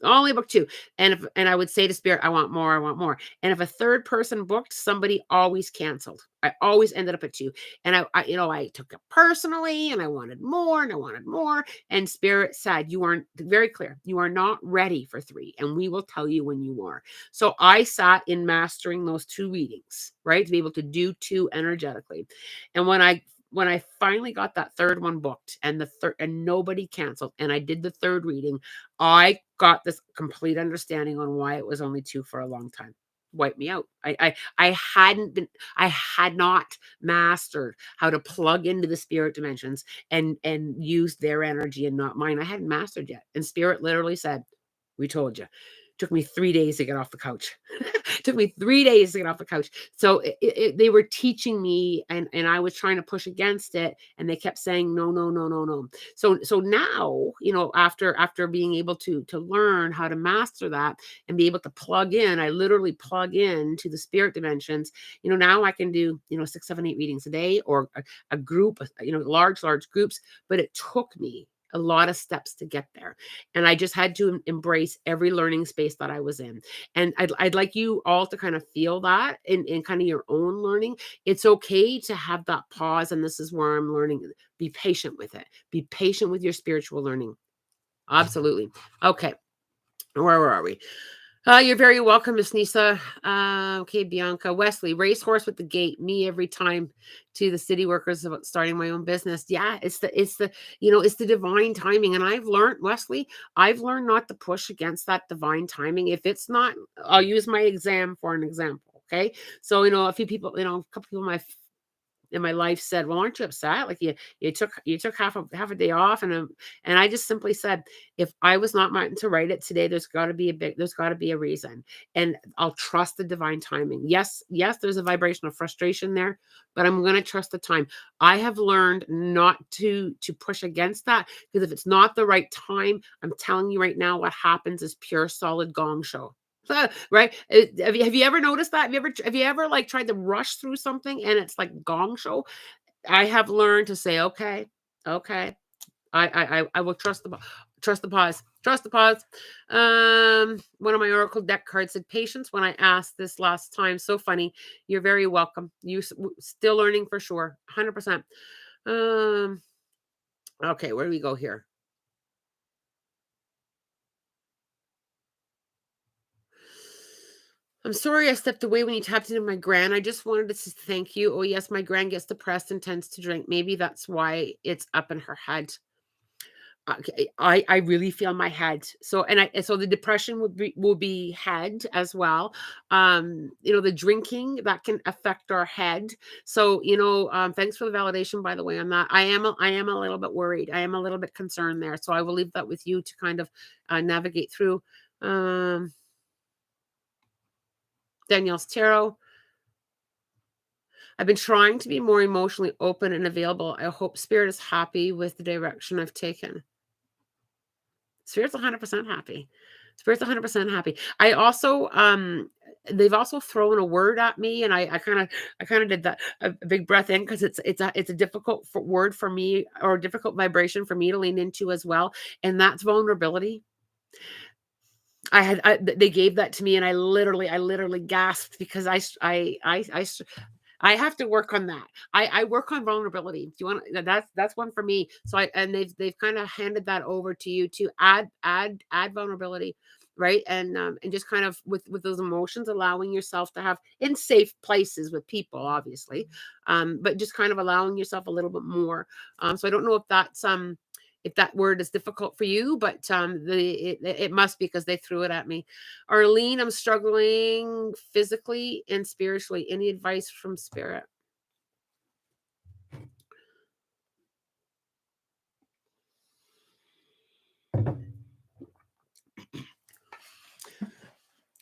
Only book 2. And I would say to Spirit, "I want more, I want more." And if a third person booked, somebody always canceled. I always ended up at 2. And I took it personally, and I wanted more, and I wanted more, and Spirit said, "You aren't," very clear, "You are not ready for 3, and we will tell you when you are." So I sat in mastering those 2 readings, right? To be able to do 2 energetically. And when I finally got that third one booked, and the third, and nobody canceled, and I did the third reading, I got this complete understanding on why it was only 2 for a long time. Wiped me out. I had not mastered how to plug into the spirit dimensions and use their energy and not mine. I hadn't mastered yet. And Spirit literally said, "We told you." Took me 3 days to get off the couch. Took me 3 days to get off the couch. So they were teaching me, and I was trying to push against it, and they kept saying, "No, no, no, no, no." So now, after being able to learn how to master that and be able to plug in, I literally plug in to the spirit dimensions. Now I can do, 6, 7, 8 readings a day, or a group, large groups. But it took me a lot of steps to get there. And I just had to embrace every learning space that I was in. And I'd like you all to kind of feel that in kind of your own learning. It's okay to have that pause. And this is where I'm learning. Be patient with it. Be patient with your spiritual learning. Absolutely. Okay. Where are we? You're very welcome, Miss Nisa. Okay, Bianca. Wesley, racehorse with the gate. Me every time to the city workers about starting my own business. Yeah, it's the divine timing. And I've learned, Wesley, I've learned not to push against that divine timing. If it's not, I'll use my exam for an example. Okay. So, a few people, a couple people in my life said, "Well, aren't you upset? Like you took half a day off." And I just simply said, "If I was not meant to write it today, there's got to be a reason, and I'll trust the divine timing." Yes, yes, there's a vibration of frustration there, but I'm going to trust the time. I have learned not to push against that, because if it's not the right time, I'm telling you right now, what happens is pure solid gong show. Right? Have you ever noticed that? Have you ever like tried to rush through something and it's like gong show? I have learned to say, "Okay, okay, I will trust the pause, trust the pause." One of my oracle deck cards said, "Patience." When I asked this last time, so funny. You're very welcome. Still learning for sure, 100%. Um, okay, where do we go here? I'm sorry I stepped away when you tapped into my gran. I just wanted to thank you. Oh, yes, my gran gets depressed and tends to drink. Maybe that's why it's up in her head. Okay, I really feel my head. So the depression will be head as well. The drinking that can affect our head. So, thanks for the validation, by the way, on that. I am a little bit worried. I am a little bit concerned there. So I will leave that with you to kind of navigate through. Um, Danielle's tarot. I've been trying to be more emotionally open and available. I hope Spirit is happy with the direction I've taken. Spirit's 100% happy. Spirit's 100% happy. I also, they've also thrown a word at me, and I kind of did that a big breath in, because it's a difficult word for me, or a difficult vibration for me to lean into as well, and that's vulnerability. They gave that to me, and I literally gasped, because I have to work on that. I work on vulnerability. Do you want that's one for me. So they've kind of handed that over to you to add vulnerability, right? And just kind of with those emotions, allowing yourself to have in safe places with people, obviously, but just kind of allowing yourself a little bit more. So I don't know if that word is difficult for you, but it must be, because they threw it at me. Arlene, I'm struggling physically and spiritually. Any advice from spirit?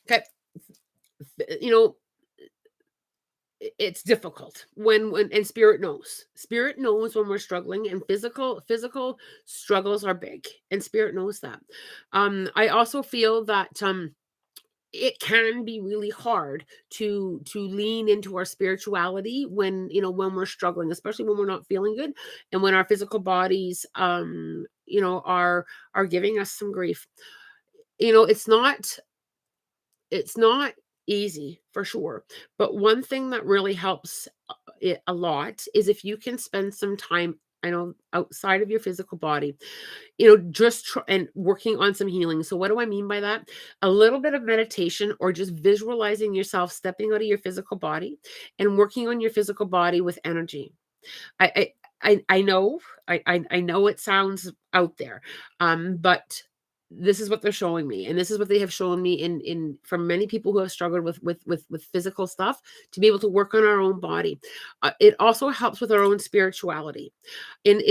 Okay. You know, it's difficult when and spirit knows when we're struggling, and physical struggles are big, and spirit knows that. I also feel that it can be really hard to lean into our spirituality when we're struggling, especially when we're not feeling good, and when our physical bodies are giving us some grief. it's not easy for sure, but one thing that really helps it a lot is if you can spend some time, I know, outside of your physical body, just and working on some healing. So what do I mean by that? A little bit of meditation or just visualizing yourself stepping out of your physical body and working on your physical body with energy. I know, I know it sounds out there, but this is what they're showing me, and this is what they have shown me in from many people who have struggled with physical stuff to be able to work on our own body. It also helps with our own spirituality, and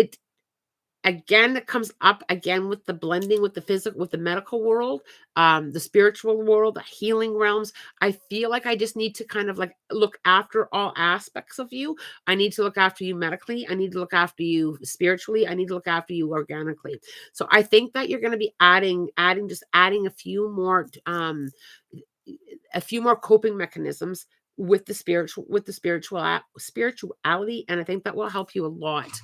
again, it comes up again with the blending with the physical, with the medical world, the spiritual world, the healing realms. I feel like I just need to kind of like look after all aspects of you. I need to look after you medically. I need to look after you spiritually. I need to look after you organically. So I think that you're going to be adding a few more coping mechanisms with the spirituality, and I think that will help you a lot.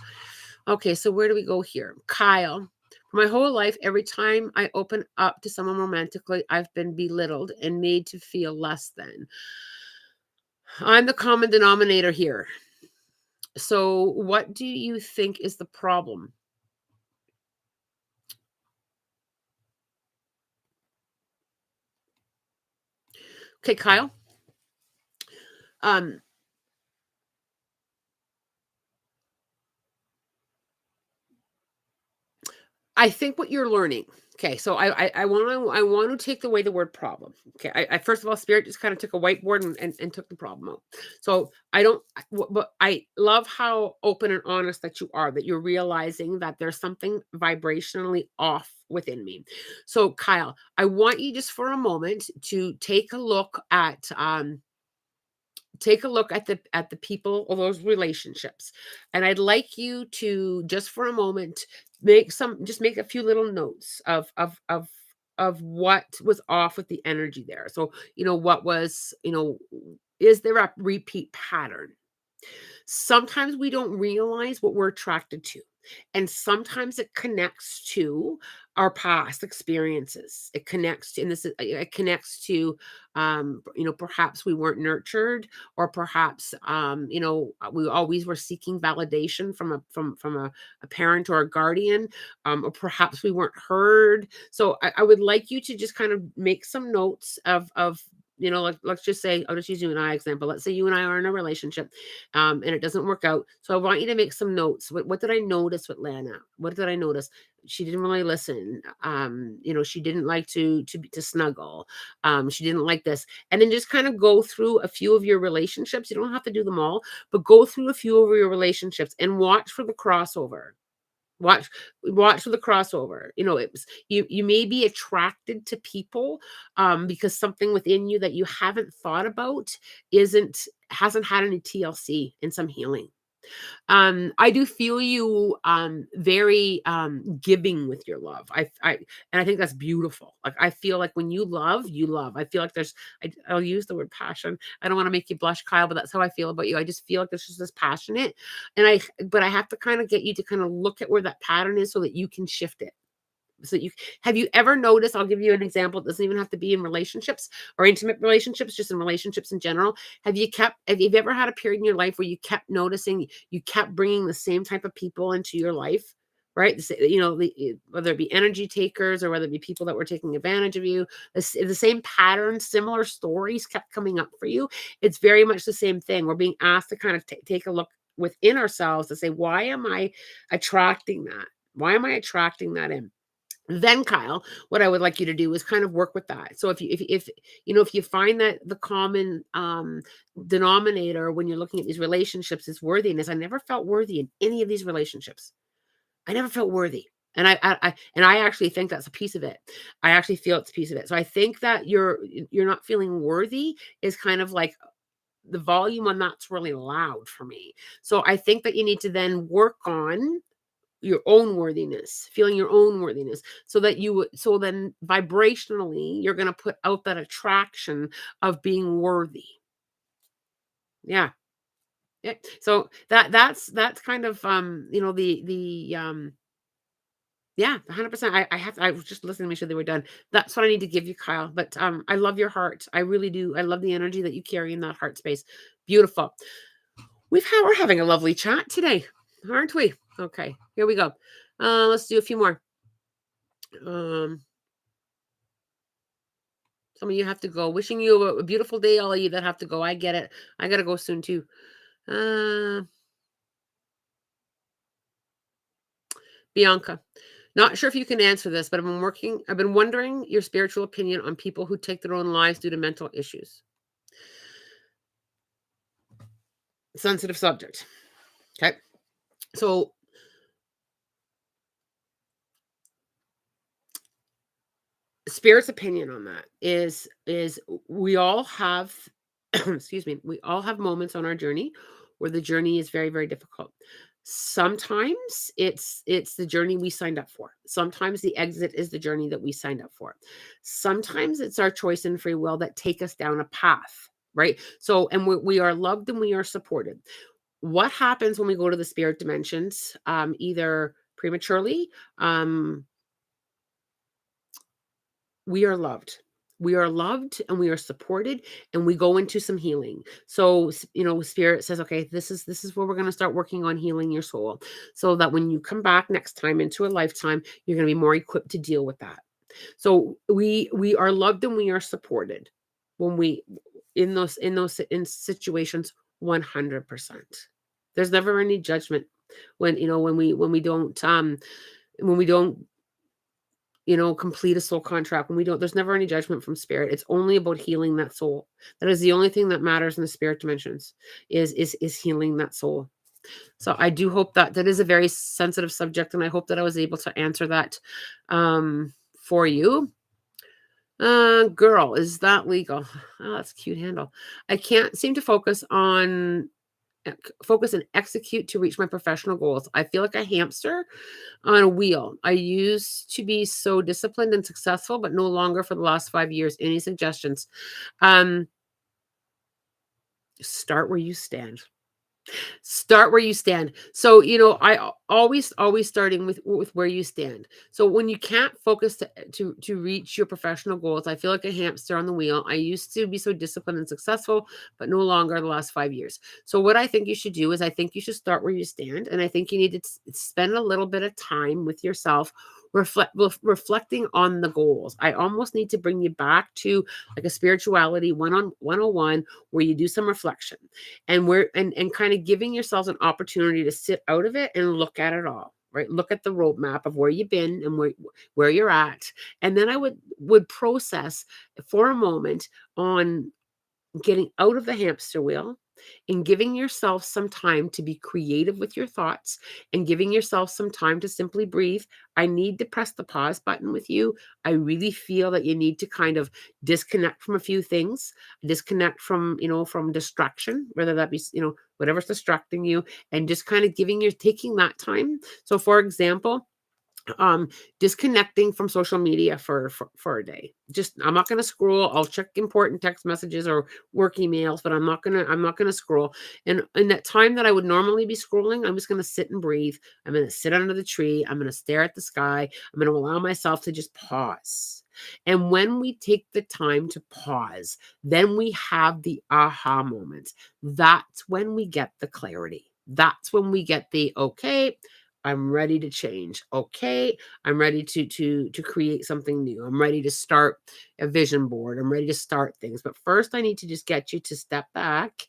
Okay, so where do we go here? Kyle. For my whole life, every time I open up to someone romantically, I've been belittled and made to feel less than. I'm the common denominator here. So, what do you think is the problem? Okay, Kyle. Um, I think what you're learning. Okay, so I want to take away the word problem. Okay, I first of all, Spirit just kind of took a whiteboard and took the problem out. So I don't, but I love how open and honest that you are. That you're realizing that there's something vibrationally off within me. So Kyle, I want you just for a moment to take a look at the people or those relationships, and I'd like you to just for a moment make a few little notes of what was off with the energy there. So what was, is there a repeat pattern? Sometimes we don't realize what we're attracted to. And sometimes it connects to our past experiences. It connects to, and this is, it connects to, perhaps we weren't nurtured, or perhaps, we always were seeking validation from a parent or a guardian, or perhaps we weren't heard. So I would like you to just kind of make some notes of, let's just say, I'll just use you and I example. Let's say you and I are in a relationship, and it doesn't work out. So I want you to make some notes. What did I notice with Lana? What did I notice? She didn't really listen. She didn't like to snuggle. She didn't like this. And then just kind of go through a few of your relationships. You don't have to do them all, but go through a few of your relationships and watch for the crossover. Watch for the crossover. You may be attracted to people, because something within you that you haven't thought about isn't hasn't had any TLC in some healing. I do feel you very giving with your love. And I think that's beautiful. Like I feel like when you love, you love. I feel like I'll use the word passion. I don't want to make you blush, Kyle, but that's how I feel about you. I just feel like there's just this passionate, but I have to kind of get you to kind of look at where that pattern is so that you can shift it. So have you ever noticed, I'll give you an example. It doesn't even have to be in relationships or intimate relationships, just in relationships in general. Have you ever had a period in your life where you kept noticing, you kept bringing the same type of people into your life? Right. Whether it be energy takers or whether it be people that were taking advantage of you, the same patterns, similar stories kept coming up for you. It's very much the same thing. We're being asked to kind of take a look within ourselves to say, why am I attracting that? Why am I attracting that in? Then, Kyle, what I would like you to do is kind of work with that. So if you find that the common denominator when you're looking at these relationships is worthiness, I never felt worthy in any of these relationships. I never felt worthy. And I actually think that's a piece of it. I actually feel it's a piece of it. So I think that you're not feeling worthy is kind of like the volume on that's really loud for me. So I think that you need to then work on your own worthiness, feeling your own worthiness, so then vibrationally, you're gonna put out that attraction of being worthy. Yeah. Yeah. So that's kind of, Yeah, 100%. I was just listening to make sure they were done. That's what I need to give you, Kyle. But I love your heart. I really do. I love the energy that you carry in that heart space. Beautiful. We're having a lovely chat today, aren't we? Okay, here we go. Let's do a few more. Some of you have to go. Wishing you a beautiful day, all of you that have to go. I get it. I gotta go soon too. Bianca, not sure if you can answer this, but I've been wondering your spiritual opinion on people who take their own lives due to mental issues. Sensitive subject. Okay. So Spirit's opinion on that is we all have excuse me, we all have moments on our journey where the journey is very, very difficult. Sometimes it's the journey we signed up for. Sometimes the exit is the journey that we signed up for. Sometimes it's our choice and free will that take us down a path, right? So, and we are loved and we are supported. What happens when we go to the spirit dimensions, either prematurely, we are loved. We are loved and we are supported and we go into some healing. So, spirit says, okay, this is where we're going to start working on healing your soul so that when you come back next time into a lifetime, you're going to be more equipped to deal with that. So we are loved and we are supported when we in situations 100%. There's never any judgment when we don't complete a soul contract, when we don't, there's never any judgment from spirit. It's only about healing that soul. That is the only thing that matters in the spirit dimensions is healing that soul. So I do hope that is a very sensitive subject, and I hope that I was able to answer that for you. Girl, is that legal? Oh, that's a cute handle. I can't seem to focus and execute to reach my professional goals. I feel like a hamster on a wheel. I used to be so disciplined and successful, but no longer for the last 5 years. Any suggestions? Start where you stand. Start where you stand. So, I always starting with where you stand. So when you can't focus to reach your professional goals, I feel like a hamster on the wheel. I used to be so disciplined and successful, but no longer the last 5 years. So what I think you should do is I think you should start where you stand, and I think you need to spend a little bit of time with yourself reflecting on the goals. I almost need to bring you back to like a spirituality 101 where you do some reflection and kind of giving yourselves an opportunity to sit out of it and look at it all, right? Look at the roadmap of where you've been and where you're at. And then I would process for a moment on getting out of the hamster wheel and giving yourself some time to be creative with your thoughts and giving yourself some time to simply breathe. I need to press the pause button with you. I really feel that you need to kind of disconnect from a few things, disconnect from distraction, whether that be, whatever's distracting you, and just kind of taking that time. So for example, disconnecting from social media for a day. Just, I'm not going to scroll. I'll check important text messages or work emails, but I'm not going to scroll. And in that time that I would normally be scrolling, I'm just going to sit and breathe. I'm going to sit under the tree. I'm going to stare at the sky. I'm going to allow myself to just pause. And when we take the time to pause, then we have the aha moments. That's when we get the clarity. That's when we get the, okay, I'm ready to change. Okay, I'm ready to create something new. I'm ready to start a vision board. I'm ready to start things. But first I need to just get you to step back,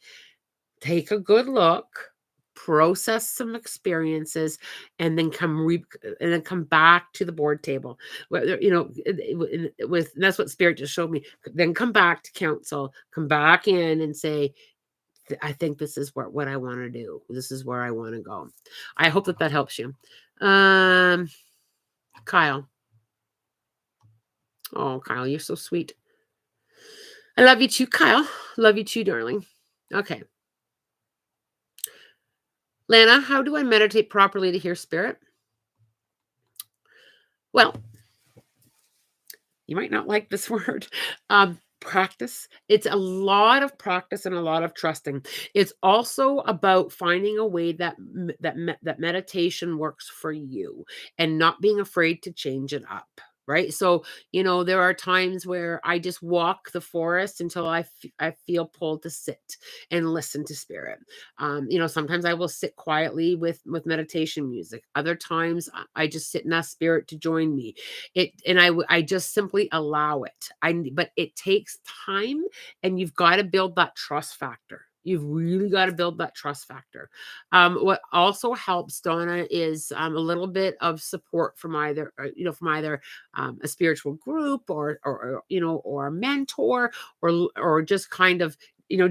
take a good look, process some experiences, and then come back to the board table. With that's what spirit just showed me. Then come back to council, come back in and say, I think this is what I want to do. This is where I want to go. I hope that helps you. Kyle. Oh, Kyle, you're so sweet. I love you too, Kyle. Love you too, darling. Okay. Lana, how do I meditate properly to hear spirit? Well, you might not like this word. Practice. It's a lot of practice and a lot of trusting. It's also about finding a way that meditation works for you and not being afraid to change it up, right? So, there are times where I just walk the forest until I feel pulled to sit and listen to spirit. Sometimes I will sit quietly with meditation music. Other times I just sit and ask spirit to join me. I just simply allow it. But it takes time, and you've got to build that trust factor. You've really got to build that trust factor. What also helps, Donna, is a little bit of support from either a spiritual group or a mentor, or just kind of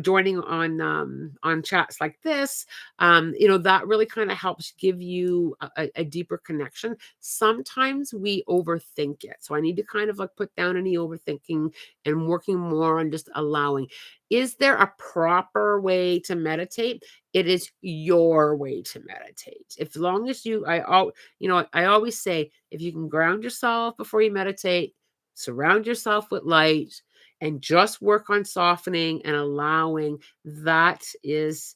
joining on chats like this. That really kind of helps give you a deeper connection. Sometimes we overthink it. So I need to kind of like put down any overthinking and working more on just allowing. Is there a proper way to meditate? It is your way to meditate. As long as I always say, if you can ground yourself before you meditate, surround yourself with light, and just work on softening and allowing, that is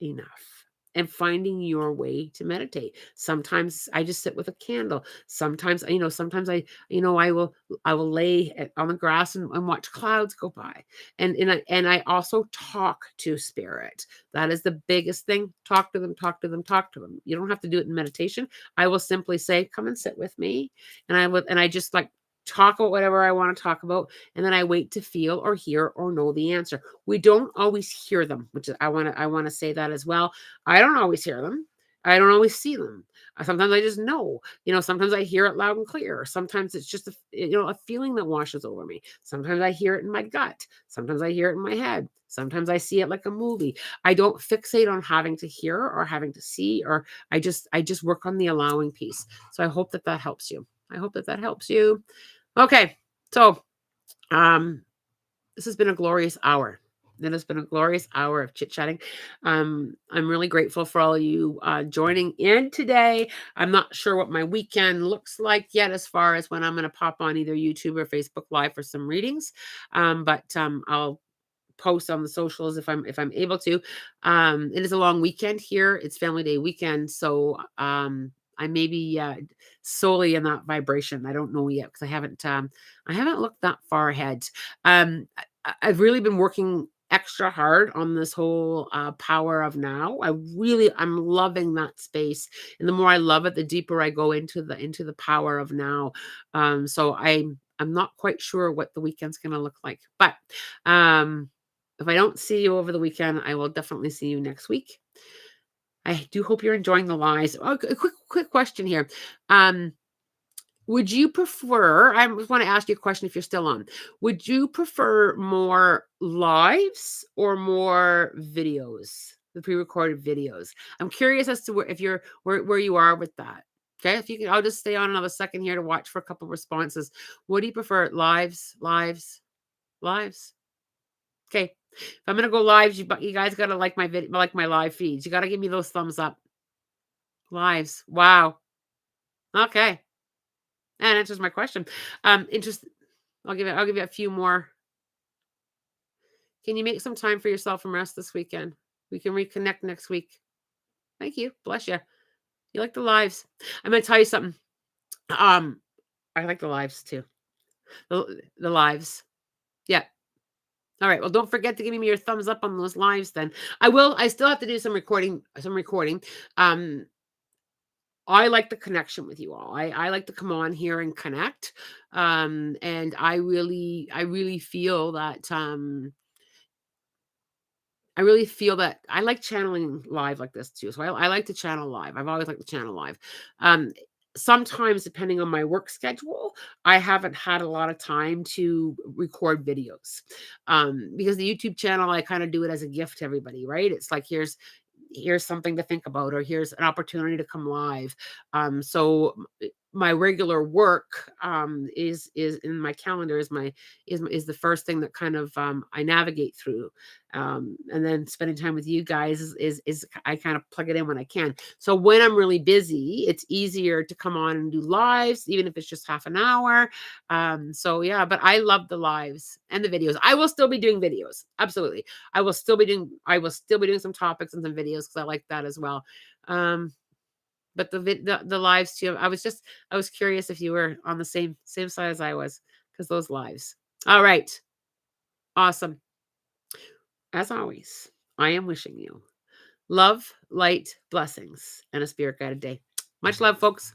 enough. And finding your way to meditate. Sometimes I just sit with a candle. Sometimes I will lay on the grass and watch clouds go by. And I also talk to spirit. That is the biggest thing. Talk to them, talk to them, talk to them. You don't have to do it in meditation. I will simply say, come and sit with me. And I just like talk about whatever I want to talk about. And then I wait to feel or hear or know the answer. We don't always hear them, which is I want to say that as well. I don't always hear them. I don't always see them. Sometimes I just know. Sometimes I hear it loud and clear. Sometimes it's just a feeling that washes over me. Sometimes I hear it in my gut. Sometimes I hear it in my head. Sometimes I see it like a movie. I don't fixate on having to hear or having to see, or I just work on the allowing piece. So I hope that helps you. I hope that helps you. Okay. So, um this has been a glorious hour. It has been a glorious hour of chit-chatting. I'm really grateful for all of you joining in today. I'm not sure what my weekend looks like yet as far as when I'm going to pop on either YouTube or Facebook Live for some readings. But I'll post on the socials if I'm able to. It is a long weekend here. It's Family Day weekend, so I may be solely in that vibration. I don't know yet because I haven't looked that far ahead. I've really been working extra hard on this whole power of now. I'm loving that space, and the more I love it, the deeper I go into the power of now. So I'm not quite sure what the weekend's going to look like, but if I don't see you over the weekend, I will definitely see you next week. I do hope you're enjoying the lives. Oh, a quick question here. Would you prefer, I want to ask you a question if you're still on. Would you prefer more lives or more videos, the pre-recorded videos? I'm curious as to where you are with that. Okay, if you can, I'll just stay on another second here to watch for a couple responses. What do you prefer, lives? Okay. If I'm gonna go lives, you guys gotta like my video, like my live feeds. You gotta give me those thumbs up. Lives. Wow. Okay. That answers my question. Interest. I'll give you a few more. Can you make some time for yourself and rest this weekend? We can reconnect next week. Thank you. Bless you. You like the lives. I'm gonna tell you something. I like the lives too. The lives. Yeah. All right. Well, don't forget to give me your thumbs up on those lives then. I still have to do some recording. Um, I like the connection with you all. I like to come on here and connect. And I really feel that I like channeling live like this too. So I like to channel live. I've always liked to channel live. Um, Sometimes, depending on my work schedule, I haven't had a lot of time to record videos. Because the YouTube channel, I kind of do it as a gift to everybody, right? It's like here's something to think about, or here's an opportunity to come live. So my regular work is in my calendar is the first thing that kind of I navigate through, and then spending time with you guys is I kind of plug it in when I can. So when I'm really busy, it's easier to come on and do lives, even if it's just half an hour. So yeah, but I love the lives and the videos. I will still be doing videos, absolutely. I will still be doing some topics and some videos because I like that as well. But the lives too. I was curious if you were on the same side as I was, because those lives. All right. Awesome. As always, I am wishing you love, light, blessings, and a spirit guided day. Much love, folks.